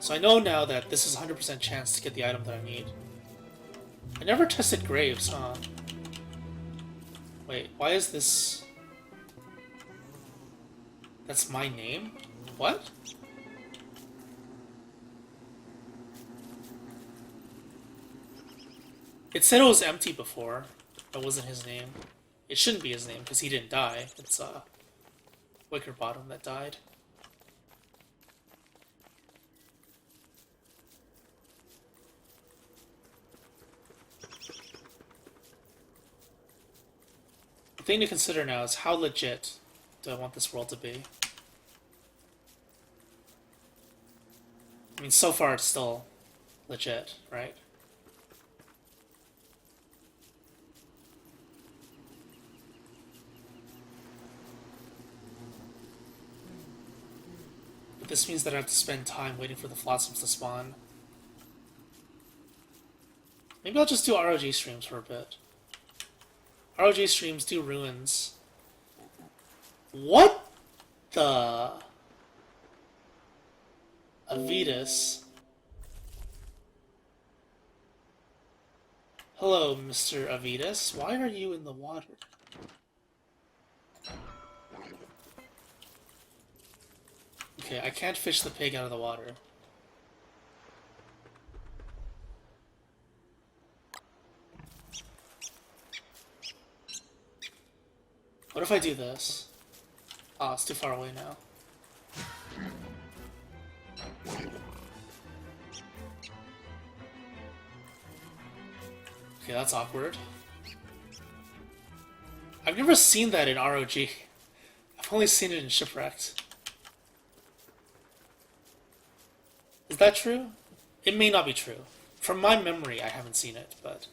So I know now that this is 100% chance to get the item that I need. I never tested graves, huh? Wait, why is this... That's my name? What? It said it was empty before. That wasn't his name. It shouldn't be his name, because he didn't die. It's, Wickerbottom that died. The thing to consider now is how legit do I want this world to be? I mean, so far it's still legit, right? But this means that I have to spend time waiting for the Flossoms to spawn. Maybe I'll just do RoG streams for a bit. RoG streams, do ruins. What the... Ventus? Hello, Mr. Ventus. Why are you in the water? Okay, I can't fish the pig out of the water. What if I do this? Oh, it's too far away now. Okay, that's awkward. I've never seen that in RoG. I've only seen it in Shipwrecked. Is that true? It may not be true. From my memory, I haven't seen it, but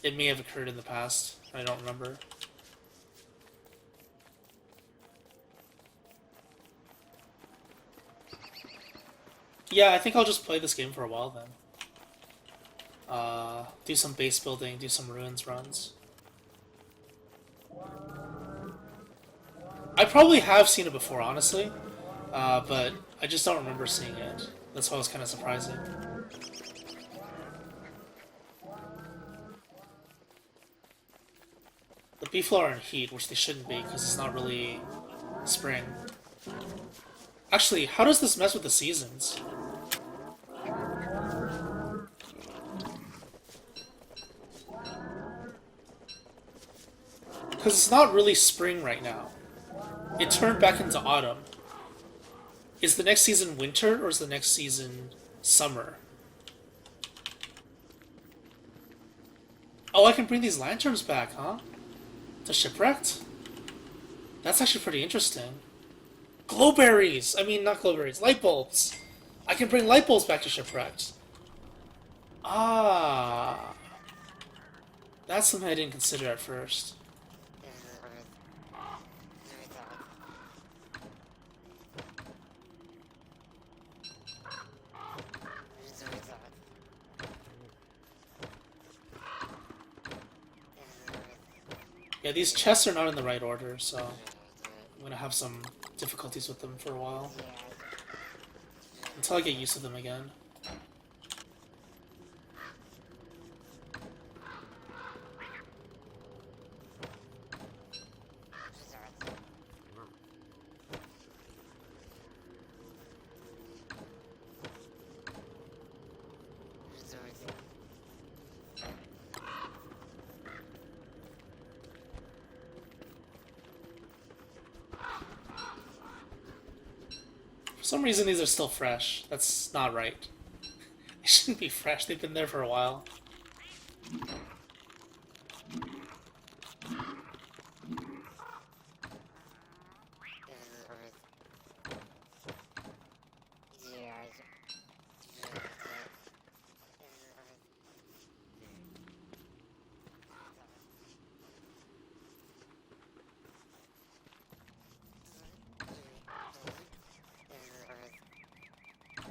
it may have occurred in the past. I don't remember. Yeah, I think I'll just play this game for a while then. Do some base building, do some ruins runs. I probably have seen it before, honestly, but I just don't remember seeing it. That's why it was kind of surprising. The beefalo are in heat, which they shouldn't be, because it's not really spring. Actually, how does this mess with the seasons? Because it's not really spring right now. It turned back into autumn. Is the next season winter, or is the next season summer? Oh, I can bring these lanterns back, huh? To Shipwrecked? That's actually pretty interesting. Glowberries! I mean, not glowberries, light bulbs! I can bring light bulbs back to Shipwrecked. Ah. That's something I didn't consider at first. Yeah, these chests are not in the right order, so I'm gonna have some difficulties with them for a while. Until I get used to them again. For some reason these are still fresh. That's not right. They shouldn't be fresh, they've been there for a while.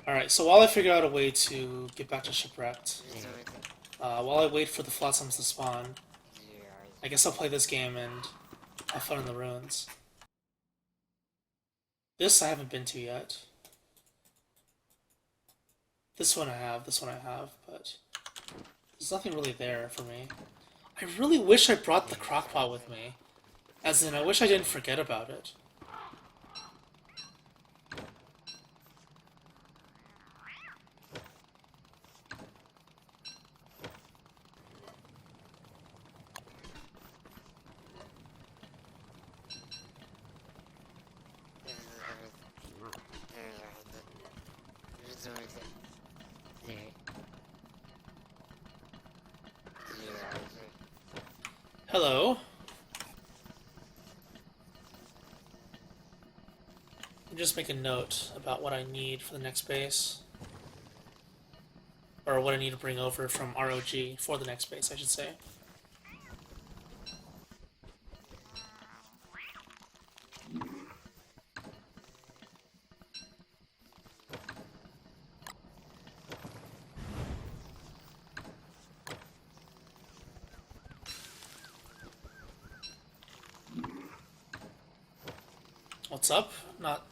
Alright, so while I figure out a way to get back to Shipwrecked, while I wait for the Flossoms to spawn, I guess I'll play this game and have fun in the ruins. This I haven't been to yet. This one I have, this one I have, but there's nothing really there for me. I really wish I brought the crockpot with me. As in, I wish I didn't forget about it. Hello. I'll just make a note about what I need for the next base. Or what I need to bring over from RoG for the next base, I should say. What's up?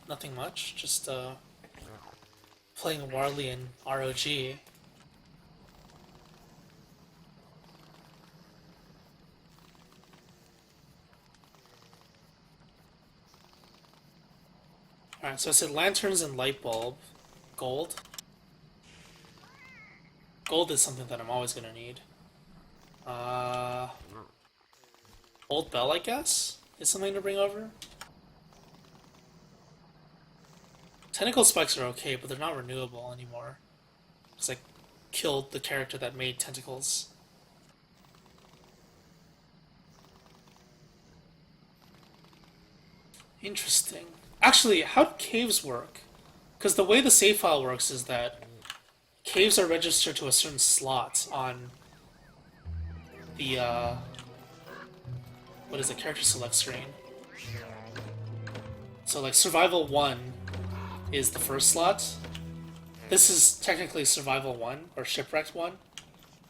Nothing much. Just playing Warley in RoG. Alright, so I said lanterns and light bulb. Gold. Gold is something that I'm always gonna need. Old bell, I guess, is something to bring over. Tentacle spikes are okay, but they're not renewable anymore. Because I killed the character that made tentacles. Interesting. Actually, how do caves work? Because the way the save file works is that caves are registered to a certain slot on the, what is it, character select screen. So, like, Survival 1 is the first slot. This is technically Survival 1, or Shipwrecked 1,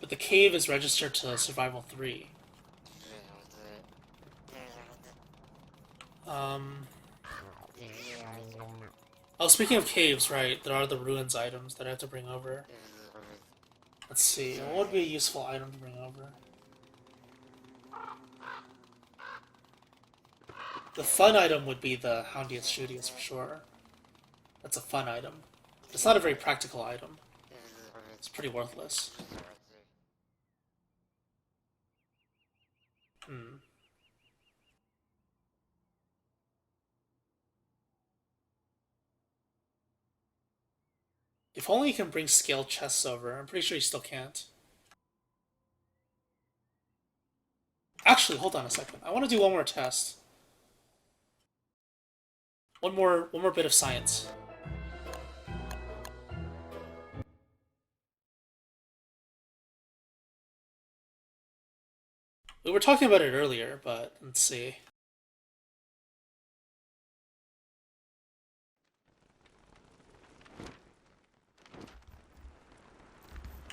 but the cave is registered to Survival 3. Oh, speaking of caves, right, there are the ruins items that I have to bring over. Let's see, what would be a useful item to bring over? The fun item would be the Houndius Shootius for sure. That's a fun item. It's not a very practical item. It's pretty worthless. If only you can bring scaled chests over. I'm pretty sure you still can't. Actually, hold on a second. I want to do one more test. One more bit of science. We were talking about it earlier, but let's see.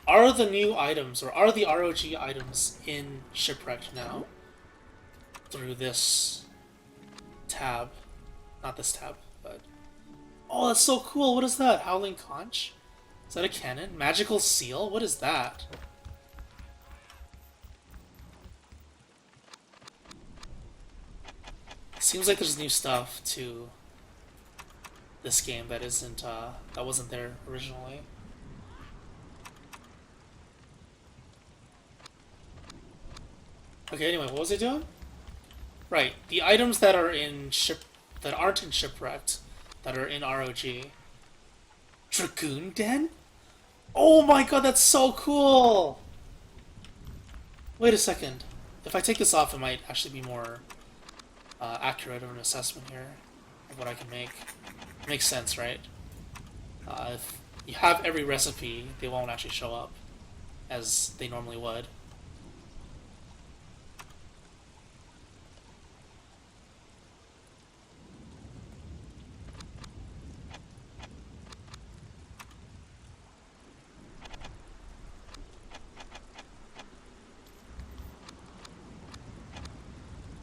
Are the new items, or are the RoG items in Shipwrecked now? Through this tab. Not this tab, but... Oh, that's so cool! What is that? Howling Conch? Is that a cannon? Magical Seal? What is that? Seems like there's new stuff to this game that isn't, that wasn't there originally. Okay, anyway, what was I doing? Right, the items that are in that aren't in Shipwrecked, that are in RoG. Dragoon Den? Oh my god, that's so cool! Wait a second. If I take this off, it might actually be more accurate of an assessment here of what I can make. Makes sense, right? If you have every recipe, they won't actually show up as they normally would.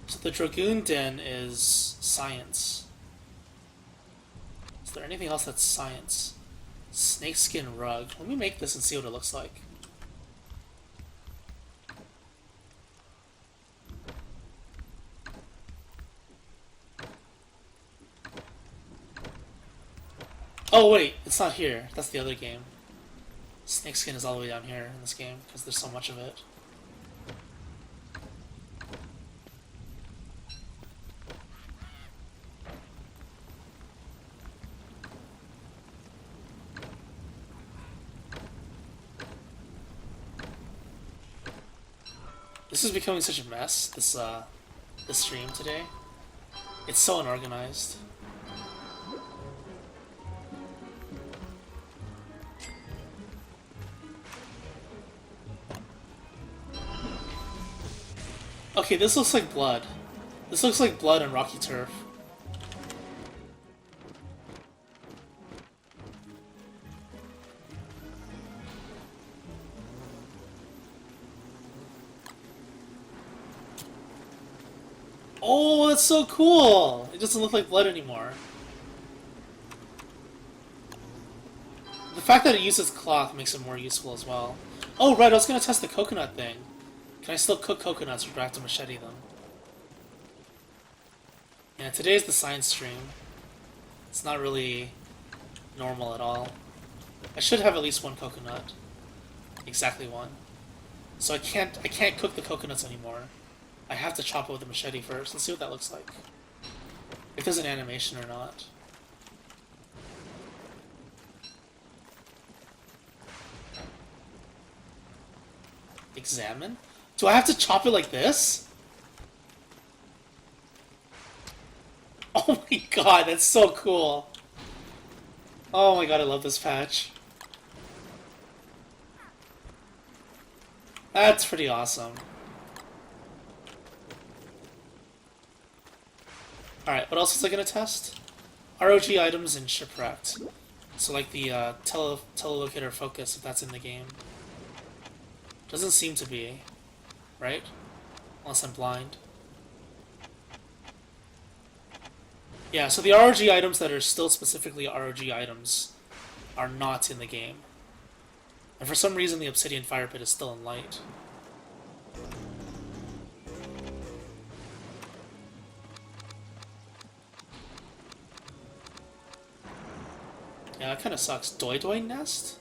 So the Dragoon Den is science. Is there anything else that's science? Snakeskin rug. Let me make this and see what it looks like. Oh wait, it's not here. That's the other game. Snakeskin is all the way down here in this game because there's so much of it. This is becoming such a mess, this stream today. It's so unorganized. Okay, this looks like blood. This looks like blood and rocky turf. Oh, that's so cool! It doesn't look like blood anymore. The fact that it uses cloth makes it more useful as well. Oh, right, I was gonna test the coconut thing. Can I still cook coconuts or do I have to machete them? Yeah, today's the science stream. It's not really normal at all. I should have at least one coconut. Exactly one. So I can't cook the coconuts anymore. I have to chop it with a machete first. Let's see what that looks like. If there's an animation or not. Examine? Do I have to chop it like this? Oh my god, that's so cool. Oh my god, I love this patch. That's pretty awesome. Alright, what else was I gonna test? RoG items and shipwrecked. So like the telelocator focus, if that's in the game. Doesn't seem to be, right? Unless I'm blind. Yeah, so the RoG items that are still specifically RoG items are not in the game. And for some reason the Obsidian Fire Pit is still in light. Yeah, that kind of sucks. Doi Doi Nest?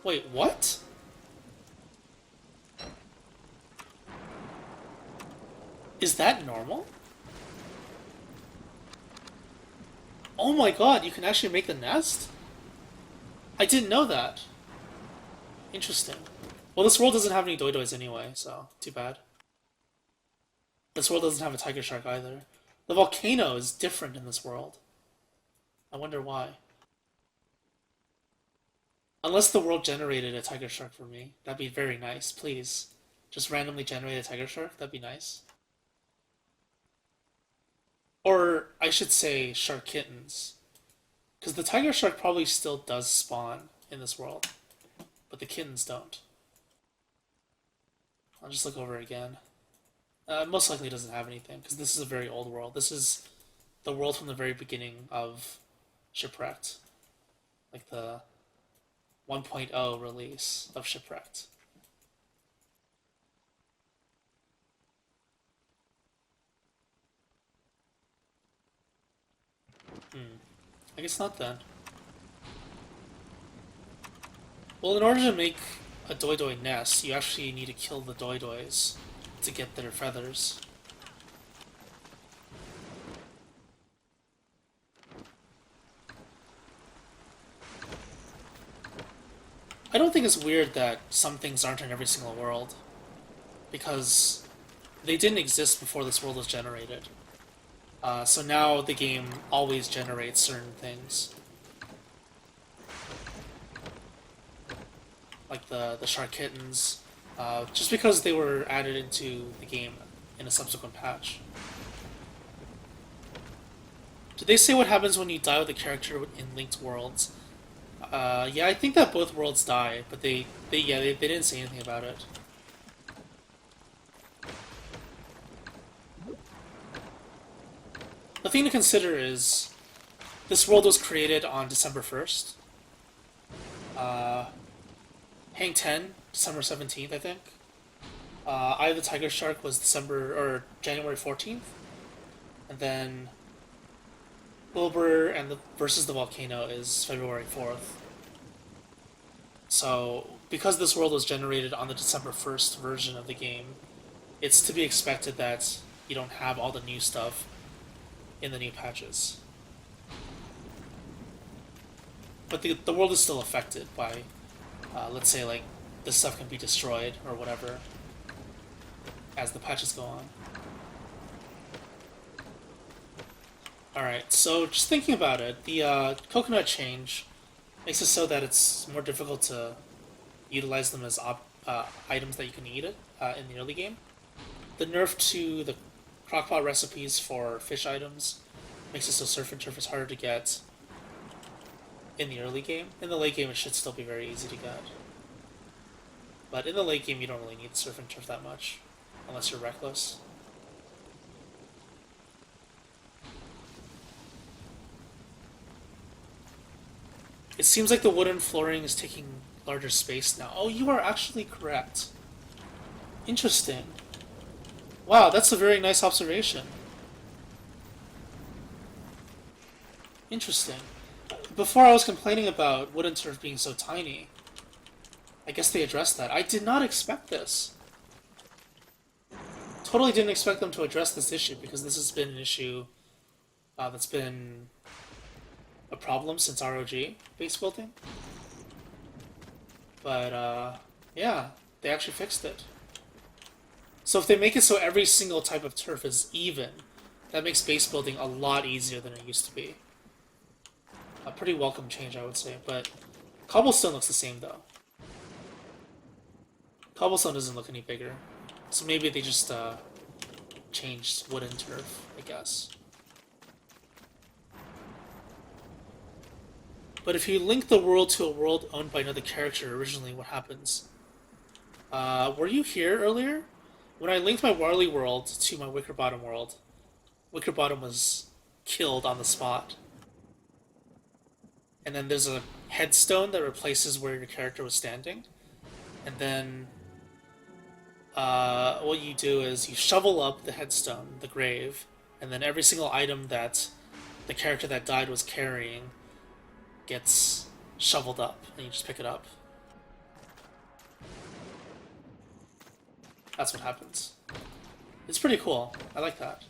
Wait, what? Is that normal? Oh my god, you can actually make a nest? I didn't know that. Interesting. Well, this world doesn't have any Doi Dois anyway, so too bad. This world doesn't have a tiger shark either. The volcano is different in this world. I wonder why. Unless the world generated a tiger shark for me. That'd be very nice, please. Just randomly generate a tiger shark, that'd be nice. Or, I should say, shark kittens. Because the tiger shark probably still does spawn in this world. But the kittens don't. I'll just look over again. Most likely doesn't have anything, because this is a very old world. This is the world from the very beginning of Shipwrecked. Like the 1.0 release of Shipwrecked. I guess not then. Well, in order to make a Doi Doi nest, you actually need to kill the Doi Dois to get their feathers. I don't think it's weird that some things aren't in every single world, because they didn't exist before this world was generated. So now the game always generates certain things. Like the shark kittens, just because they were added into the game in a subsequent patch. Did they say what happens when you die with a character in linked worlds? Yeah, I think that both worlds die, but they didn't say anything about it. The thing to consider is, this world was created on December 1st, Hang 10, December 17th, I think. Eye of the Tiger Shark was January 14th. And then Wilbur and versus the Volcano is February 4th. So, because this world was generated on the December 1st version of the game, it's to be expected that you don't have all the new stuff in the new patches. But the world is still affected by, let's say, like, this stuff can be destroyed or whatever as the patches go on. Alright, so just thinking about it, the coconut change makes it so that it's more difficult to utilize them as items that you can eat in the early game. The nerf to the crockpot recipes for fish items makes it so surf and turf is harder to get in the early game. In the late game, it should still be very easy to get. But in the late game, you don't really need surf and turf that much, unless you're reckless. It seems like the wooden flooring is taking larger space now. Oh, you are actually correct. Interesting. Wow, that's a very nice observation. Interesting. Before I was complaining about wooden turf being so tiny. I guess they addressed that. I did not expect this. Totally didn't expect them to address this issue, because this has been an issue that's been a problem since RoG base building. But, yeah, they actually fixed it. So if they make it so every single type of turf is even, that makes base building a lot easier than it used to be. A pretty welcome change, I would say, but cobblestone looks the same, though. Cobblestone doesn't look any bigger. So maybe they just changed wooden turf, I guess. But if you link the world to a world owned by another character originally, what happens? Were you here earlier? When I linked my Warley world to my Wickerbottom world, Wickerbottom was killed on the spot. And then there's a headstone that replaces where your character was standing. And then what you do is you shovel up the headstone, the grave, and then every single item that the character that died was carrying gets shoveled up, and you just pick it up. That's what happens. It's pretty cool. I like that.